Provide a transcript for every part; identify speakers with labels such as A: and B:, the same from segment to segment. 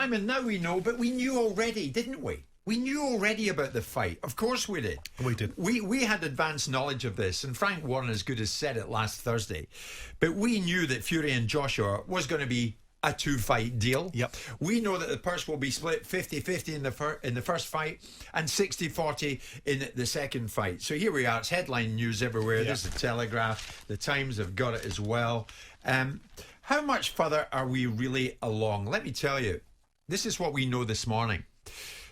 A: Simon, now we know, but we knew already, didn't we? We knew already about the fight. Of course we did.
B: We did.
A: We had advanced knowledge of this, and Frank Warren as good as said it last Thursday. But we knew that Fury and Joshua was going to be a two-fight deal.
B: Yep.
A: We know that the purse will be split 50-50 in the first fight and 60-40 in the second fight. So here we are. It's headline news everywhere.
B: Yep.
A: There's the Telegraph. The Times have got it as well. How much further are we really along? Let me tell you. This is what we know this morning.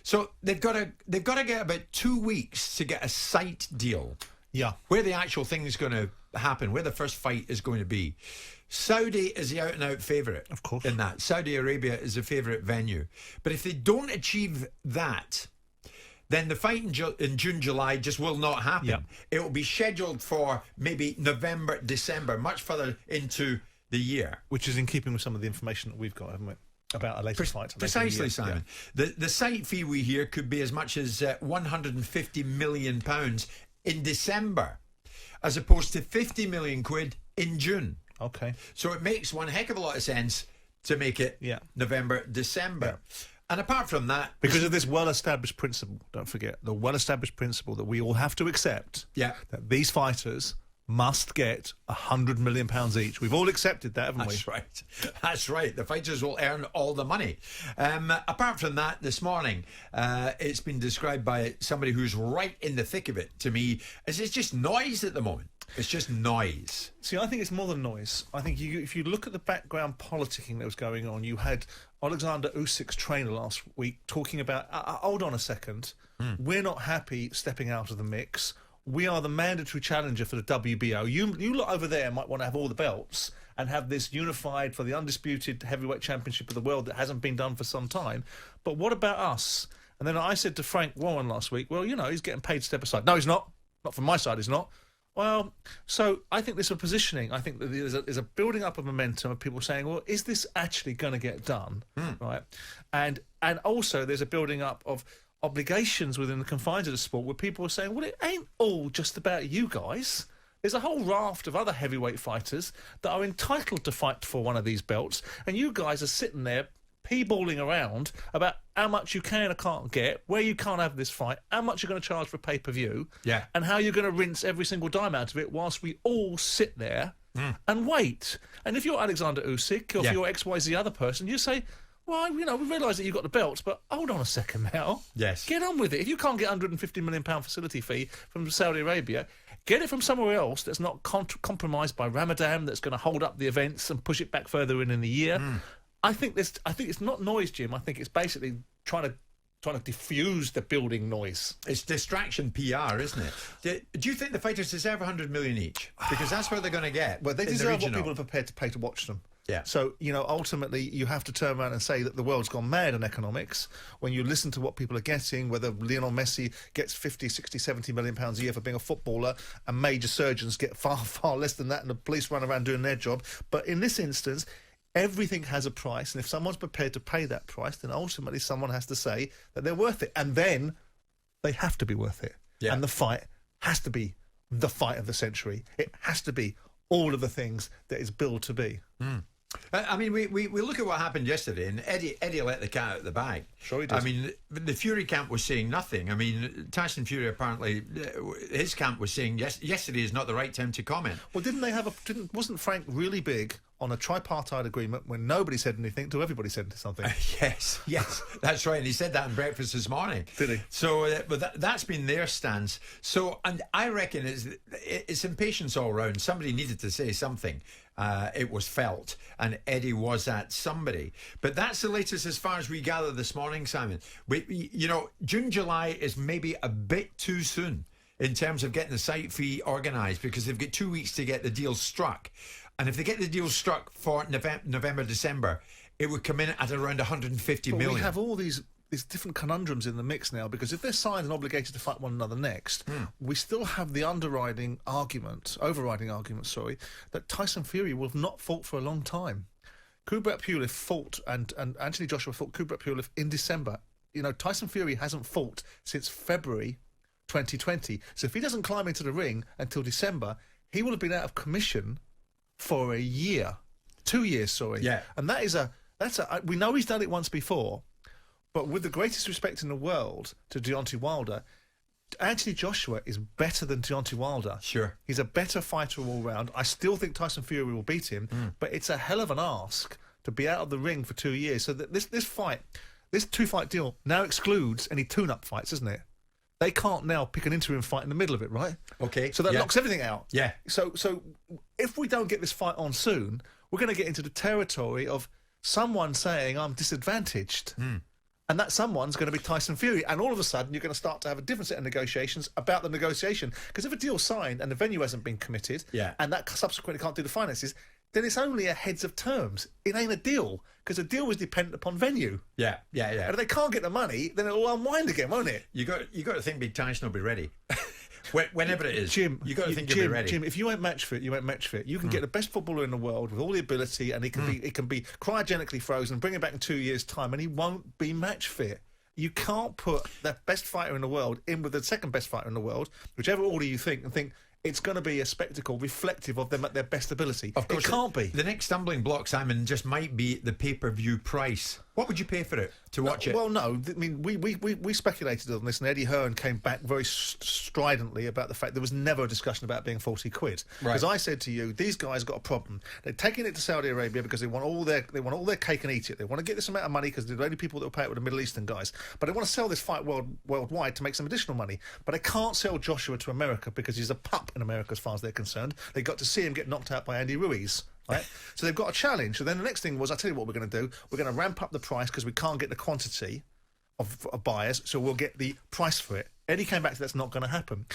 A: So they've got to get about 2 weeks to get a site deal.
B: Yeah.
A: Where the actual thing is going to happen, where the first fight is going to be. Saudi is the out-and-out favourite.
B: Of course.
A: In that. Saudi Arabia is the favourite venue. But if they don't achieve that, then the fight in June, July just will not happen.
B: Yep.
A: It will be scheduled for maybe November, December, much further into the year.
B: Which is in keeping with some of the information that we've got, haven't we? About a later fight.
A: Precisely, Simon. Yeah. The site fee we hear could be as much as £150 million in December, as opposed to 50 million quid in June.
B: Okay.
A: So it makes one heck of a lot of sense to make it November, December. Yeah. And apart from that...
B: Because of this well-established principle, don't forget, the well-established principle that we all have to accept, that these fighters must get £100 million each. We've all accepted that, haven't we?
A: That's right. That's right. The fighters will earn all the money. Apart from that, this morning, it's been described by somebody who's right in the thick of it to me as it's just noise at the moment. It's just noise.
B: See, I think it's more than noise. I think if you look at the background politicking that was going on, you had Alexander Usyk's trainer last week talking about, hold on a second, we're not happy stepping out of the mix. We are the mandatory challenger for the WBO. You lot over there might want to have all the belts and have this unified for the undisputed heavyweight championship of the world that hasn't been done for some time. But what about us? And then I said to Frank Warren last week, well, he's getting paid to step aside. No, he's not. Not from my side, he's not. Well, so I think there's a positioning. I think that there's a building up of momentum of people saying, well, is this actually going to get done? Right? And also there's a building up of obligations within the confines of the sport where people are saying, well, it ain't all just about you guys. There's a whole raft of other heavyweight fighters that are entitled to fight for one of these belts, and you guys are sitting there pea-balling around about how much you can or can't get, where you can't have this fight, how much you're going to charge for pay-per-view, and how you're going to rinse every single dime out of it whilst we all sit there and wait. And if you're Alexander Usyk, or if you're XYZ other person, you say, well, we realise that you've got the belts, but hold on a second now.
A: Yes.
B: Get on with it. If you can't get £150 million facility fee from Saudi Arabia, get it from somewhere else that's not compromised by Ramadan, that's going to hold up the events and push it back further in the year. I think it's not noise, Jim. I think it's basically trying to diffuse the building noise.
A: It's distraction PR, isn't it? Do you think the fighters deserve 100 million each? Because that's what they're going to get.
B: Well, they deserve what people are prepared to pay to watch them.
A: Yeah.
B: So, ultimately, you have to turn around and say that the world's gone mad on economics. When you listen to what people are getting, whether Lionel Messi gets 50, 60, 70 million pounds a year for being a footballer, and major surgeons get far, far less than that, and the police run around doing their job. But in this instance, everything has a price, and if someone's prepared to pay that price, then ultimately someone has to say that they're worth it. And then they have to be worth it. Yeah. And the fight has to be the fight of the century. It has to be all of the things that it's billed to be.
A: I mean, we look at what happened yesterday, and Eddie let the cat out of the bag.
B: Sure he did.
A: I mean, the Fury camp was saying nothing. I mean, Tyson Fury apparently, his camp was saying yesterday is not the right time to comment.
B: Well, wasn't Frank really big on a tripartite agreement when nobody said anything till everybody said something?
A: Yes, that's right. And he said that in breakfast this morning.
B: Did he?
A: So, but that's been their stance. So, and I reckon it's impatience all round. Somebody needed to say something. It was felt, and Eddie was that somebody. But that's the latest as far as we gather this morning, Simon. June, July is maybe a bit too soon in terms of getting the site fee organised, because they've got 2 weeks to get the deal struck. And if they get the deal struck for November, December, it would come in at around 150 million.
B: We have all these different conundrums in the mix now, because if they're signed and obligated to fight one another next, we still have the overriding argument, that Tyson Fury will have not fought for a long time. Kubrat Pulev fought, and Anthony Joshua fought Kubrat Pulev in December. Tyson Fury hasn't fought since February 2020. So if he doesn't climb into the ring until December, he will have been out of commission for a year. 2 years, sorry.
A: Yeah.
B: And that is a We know he's done it once before, but with the greatest respect in the world to Deontay Wilder, Anthony Joshua is better than Deontay Wilder.
A: Sure.
B: He's a better fighter all round. I still think Tyson Fury will beat him, but it's a hell of an ask to be out of the ring for 2 years. So that this 2-fight deal now excludes any tune-up fights, isn't it? They can't now pick an interim fight in the middle of it, right?
A: Okay.
B: So that locks everything out.
A: Yeah.
B: So if we don't get this fight on soon, we're going to get into the territory of someone saying, I'm disadvantaged. And that someone's going to be Tyson Fury. And all of a sudden, you're going to start to have a different set of negotiations about the negotiation. Because if a deal's signed and the venue hasn't been committed, and that subsequently can't do the finances, then it's only a heads of terms. It ain't a deal, because a deal was dependent upon venue.
A: Yeah.
B: And if they can't get the money, then it'll unwind again, won't it?
A: You got to think Big Tyson will be ready. Whenever it is,
B: Jim,
A: you got to think you'll be ready.
B: Jim, if you ain't match fit, you ain't match fit. You can get the best footballer in the world with all the ability, and he can be cryogenically frozen, bring him back in 2 years' time, and he won't be match fit. You can't put the best fighter in the world in with the second best fighter in the world, whichever order you think, and think it's going to be a spectacle reflective of them at their best ability.
A: Of course,
B: it can't be.
A: The next stumbling block, Simon, just might be the pay-per-view price. What would you pay for it to watch it?
B: Well, no. I mean, we speculated on this, and Eddie Hearn came back very stridently about the fact there was never a discussion about being 40 quid. Because I said to you, these guys got a problem. They're taking it to Saudi Arabia because they want all their cake and eat it. They want to get this amount of money because they're the only people that will pay it with the Middle Eastern guys. But they want to sell this fight worldwide to make some additional money. But they can't sell Joshua to America because he's a pup in America as far as they're concerned. They got to see him get knocked out by Andy Ruiz. Right? So they've got a challenge. So then the next thing was, I tell you what we're going to do. We're going to ramp up the price because we can't get the quantity of buyers, so we'll get the price for it. Eddie came back to that's not going to happen.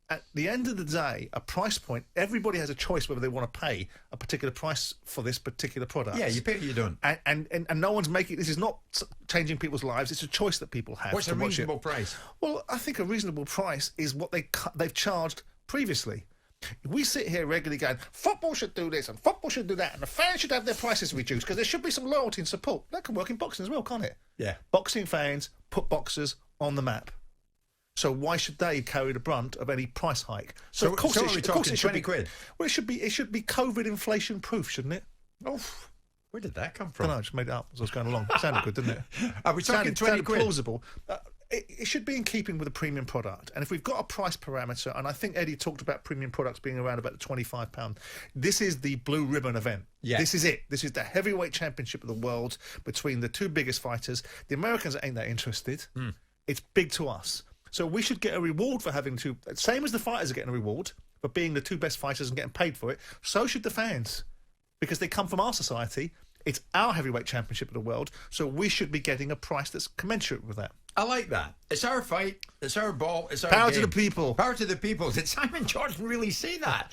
B: At the end of the day, a price point, everybody has a choice whether they want to pay a particular price for this particular product.
A: Yeah, you pay or you don't.
B: And no one's making, this is not changing people's lives, it's a choice that people have.
A: What's a reasonable price?
B: Well, I think a reasonable price is what they've charged previously. We sit here regularly going, football should do this and football should do that and the fans should have their prices reduced because there should be some loyalty and support. That can work in boxing as well, can't it?
A: Yeah.
B: Boxing fans put boxers on the map. So why should they carry the brunt of any price hike?
A: So of course it should be 20 quid.
B: Well, it should be COVID inflation proof, shouldn't it?
A: Oh, where did that come from?
B: I don't know, I just made it up as I was going along. It sounded good, didn't it?
A: Are we talking 20 quid?
B: Plausible. It should be in keeping with a premium product. And if we've got a price parameter, and I think Eddie talked about premium products being around about the £25, this is the blue ribbon event.
A: Yeah.
B: This is it. This is the heavyweight championship of the world between the two biggest fighters. The Americans ain't that interested. It's big to us. So we should get a reward for having two, same as the fighters are getting a reward for being the two best fighters and getting paid for it, so should the fans. Because they come from our society. It's our heavyweight championship of the world, so we should be getting a price that's commensurate with that.
A: I like that. It's our fight. It's our ball. It's our
B: Power
A: game.
B: to the people.
A: Power to the people. Did Simon Jordan really say that?